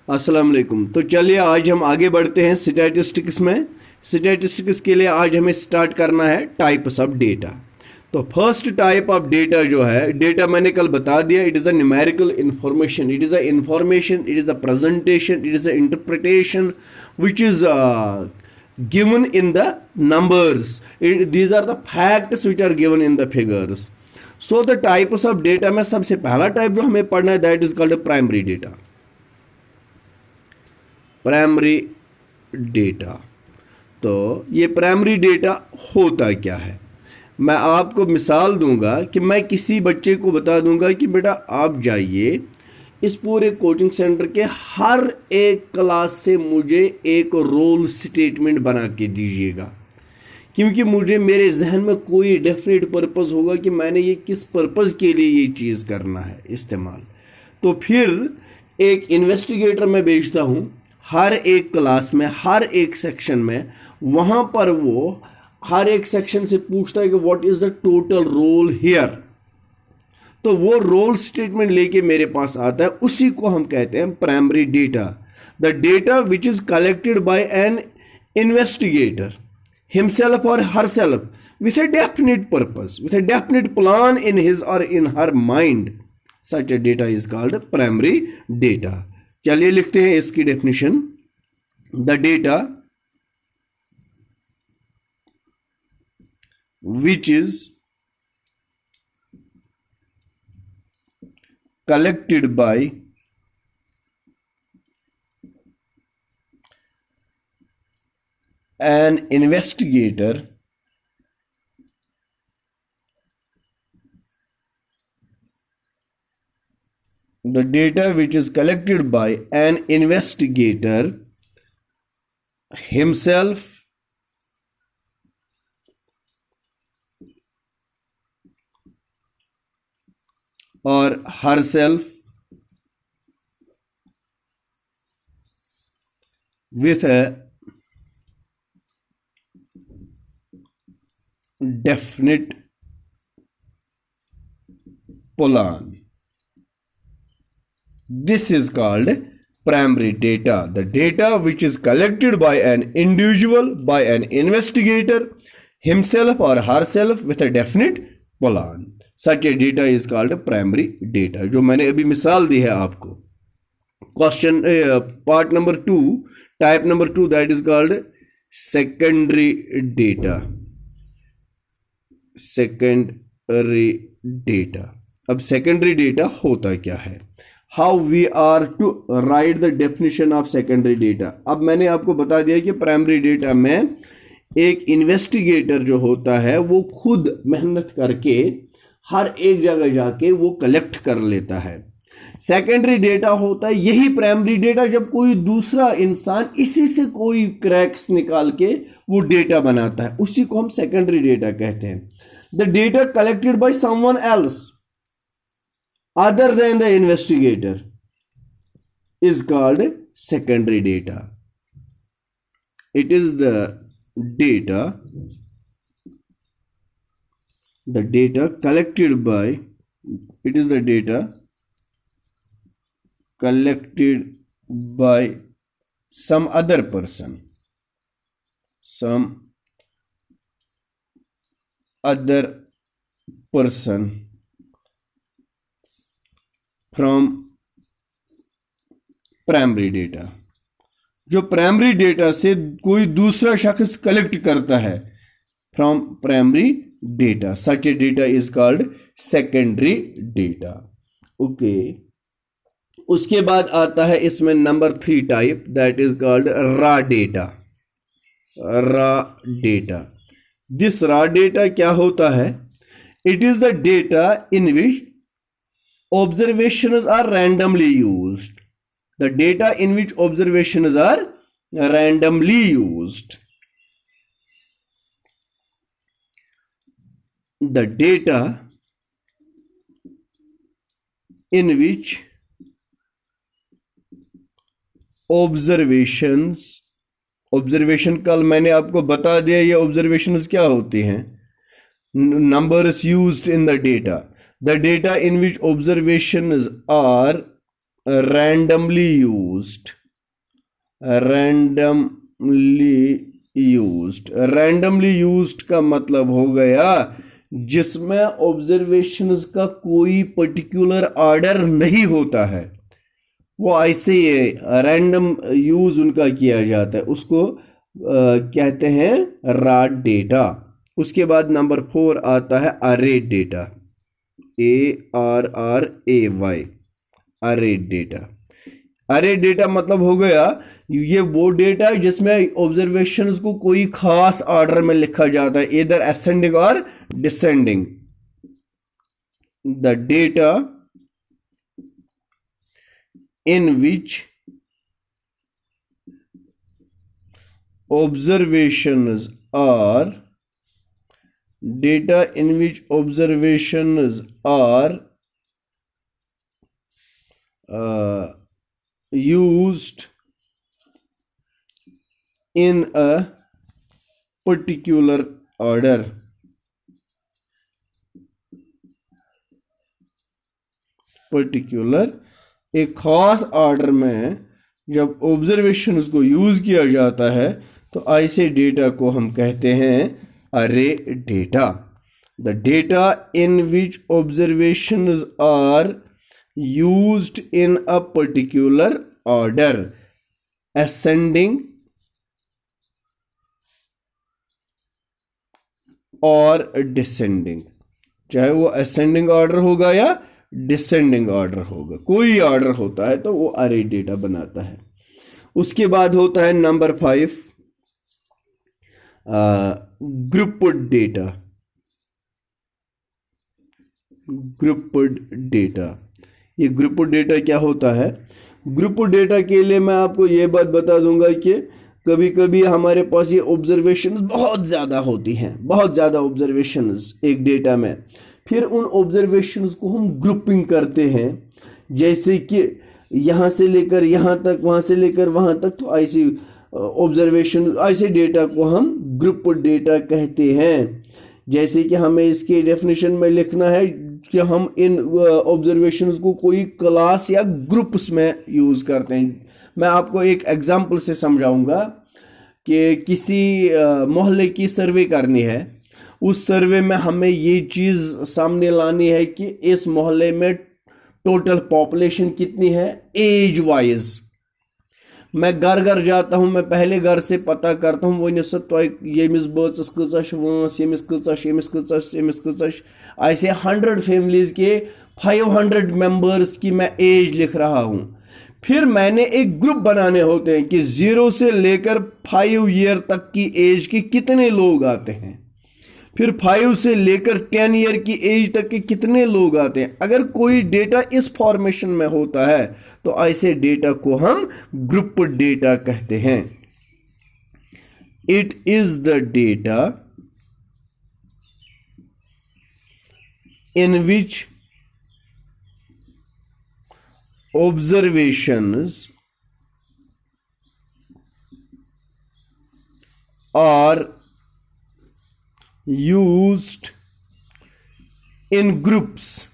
अस्सलाम वालेकुम। तो चलिए आज हम आगे बढ़ते हैं स्टैटिस्टिक्स में। स्टैटिस्टिक्स के लिए आज हमें स्टार्ट करना है टाइप्स ऑफ डेटा। तो फर्स्ट टाइप ऑफ डेटा जो है, डेटा मैंने कल बता दिया, it is a numerical information, it is a information, it is a presentation, it is a interpretation which is given in the numbers. These are the facts which are given in the figures. So the types of data में सबसे पहला type जो हमें पढ़ना है, that is called primary data. Primary data, तो ये primary data होता क्या है? मैं आपको मिसाल दूंगा कि मैं किसी बच्चे को बता दूंगा कि बेटा आप जाइए इस पूरे कोचिंग सेंटर के हर एक क्लास से मुझे एक रोल स्टेटमेंट बना के दीजिएगा, क्योंकि मुझे मेरे जहन में कोई डेफिनेट पर्पस होगा कि मैंने ये किस पर्पस के लिए ये चीज़ करना है इस्तेमाल। तो फिर एक इन्वेस्टिगेटर मैं भेजता हूँ हर एक क्लास में, हर एक सेक्शन में। वहाँ पर वो हर एक सेक्शन से पूछता है कि what is the total role here. तो वो रोल स्टेटमेंट लेके मेरे पास आता है, उसी को हम कहते हैं primary data. The data which is collected by an investigator himself और herself with a definite purpose, with a definite plan in his or in her mind. Such a data is called primary data. चलिए लिखते हैं इसकी definition. The data which is collected by an investigator the data which is collected by an investigator himself or herself with a definite plan. This is called primary data. The data which is collected by an individual, by an investigator, himself or herself with a definite plan. Such a data is called primary data. जो मैंने अभी मिसाल दी है आपको। Question part number 2, type number 2, that is called secondary data. Secondary data, अब secondary data होता क्या है? How we are to write the definition of secondary data. अब मैंने आपको बता दिया कि प्राइमरी डेटा में एक इन्वेस्टिगेटर जो होता है वो खुद मेहनत करके हर एक जगह जाके वो कलेक्ट कर लेता है। सेकेंडरी डेटा होता है यही प्राइमरी डेटा जब कोई दूसरा इंसान इसी से कोई क्रैक्स निकाल के वो डेटा बनाता है, उसी को हम सेकेंडरी डेटा कहते हैं। The data collected by someone else other than the investigator is called secondary data. It is the data collected by, it is the data collected by some other person, some other person from primary data. जो primary data से कोई दूसरा शख्स collect करता है from primary data, such A data is called secondary data. Okay, उसके बाद आता है इसमें number 3 type, that is called raw data. Raw data, this raw data क्या होता है? It is the data in which observations are randomly used. The data in which observations are randomly used. The data in which observation कल मैंने आपको बता दिया ये observations क्या होती हैं। Numbers used in the data. The data in which observations are randomly used, randomly used का मतलब हो गया जिसमें ऑब्जर्वेशंस का कोई पर्टिकुलर ऑर्डर नहीं होता है, वो ऐसे रैंडम यूज उनका किया जाता है, उसको कहते हैं रॉ डेटा। उसके बाद नंबर 4 आता है अरे डेटा, ARRAY, अरे डेटा। अरे डेटा मतलब हो गया ये वो डेटा है जिसमें ऑब्जर्वेशंस को कोई खास ऑर्डर में लिखा जाता है, इधर असेंडिंग और descending. The data in which observations are used in a particular order, एक खास ऑर्डर में जब ऑब्जर्वेशंस को यूज किया जाता है तो ऐसे डेटा को हम कहते हैं अरे data. The data in which observations are used in a particular order, ascending और डिसेंडिंग, चाहे वो असेंडिंग ऑर्डर होगा या डिसेंडिंग ऑर्डर होगा, कोई ऑर्डर होता है तो वो अरे डेटा बनाता है। उसके बाद होता है नंबर 5 ग्रुप्ड डेटा। ये ग्रुप्ड डेटा क्या होता है? ग्रुप्ड डेटा के लिए मैं आपको ये बात बता दूंगा कि कभी कभी हमारे पास ये ऑब्जर्वेशंस बहुत ज़्यादा होती हैं, बहुत ज़्यादा ऑब्जर्वेशंस एक डेटा में, फिर उन ऑब्जर्वेशंस को हम ग्रुपिंग करते हैं, जैसे कि यहाँ से लेकर यहाँ तक, वहाँ से लेकर वहाँ तक, तो ऐसी ऑब्जर्वेशन, ऐसे डेटा को हम ग्रुप डेटा कहते हैं। जैसे कि हमें इसके डेफिनेशन में लिखना है कि हम इन ऑब्जर्वेशंस को कोई क्लास या ग्रुप्स में यूज करते हैं। मैं आपको एक एग्जांपल से समझाऊंगा कि किसी मोहल्ले की सर्वे करनी है, उस सर्वे में हमें ये चीज़ सामने लानी है कि इस मोहल्ले में टोटल पॉपुलेशन कितनी है एज वाइज। मैं घर घर जाता हूँ, मैं पहले घर से पता करता हूँ वो सब यमिस बचस कच वंस, यमिस कच, यमिस कच, यमिस कच, ऐसे 100 फैमिलीज के 500 मेंबर्स की मैं एज लिख रहा हूँ। फिर मैंने एक ग्रुप बनाने होते हैं कि 0 से लेकर 5 ईयर तक की एज के कितने लोग आते हैं, फिर 5 से लेकर 10 ईयर की एज तक के कितने लोग आते हैं। अगर कोई डेटा इस फॉर्मेशन में होता है तो ऐसे डेटा को हम ग्रुप डेटा कहते हैं। It is the data in which observations are used in groups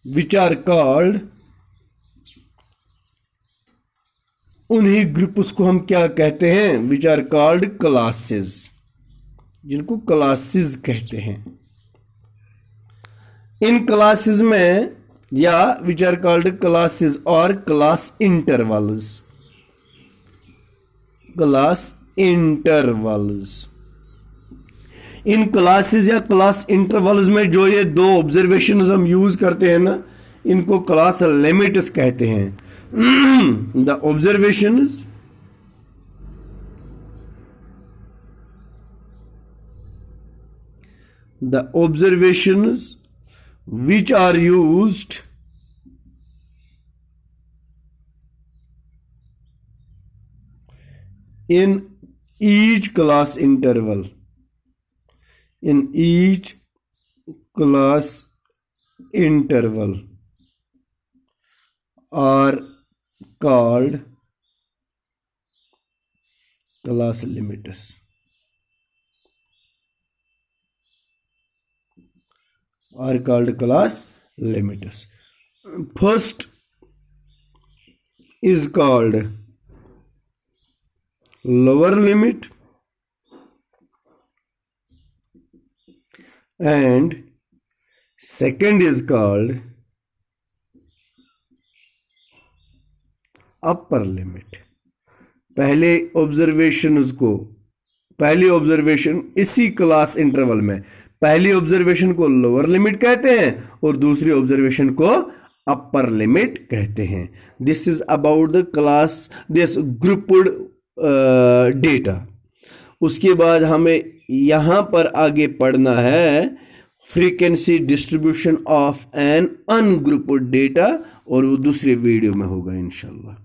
which are called, उन्हीं ग्रुप्स को हम क्या कहते हैं? which are called classes, जिनको क्लासेस कहते हैं। इन क्लासेस में या which are called classes or class intervals, in classes या क्लास इंटरवल्स में जो ये दो ऑब्जर्वेशंस हम यूज करते हैं ना, इनको क्लास लिमिट्स कहते हैं। The observations which are used in each class interval, are called class limiters। are called class limiters। first is called lower limit and second is called upper limit. पहली observation इसी class interval में पहली observation को lower limit कहते हैं और दूसरी observation को अपर लिमिट कहते हैं. This is about the class this grouped data. उसके बाद हमें यहां पर आगे पढ़ना है frequency distribution of an ungrouped data और वो दूसरे वीडियो में होगा इंशाल्लाह.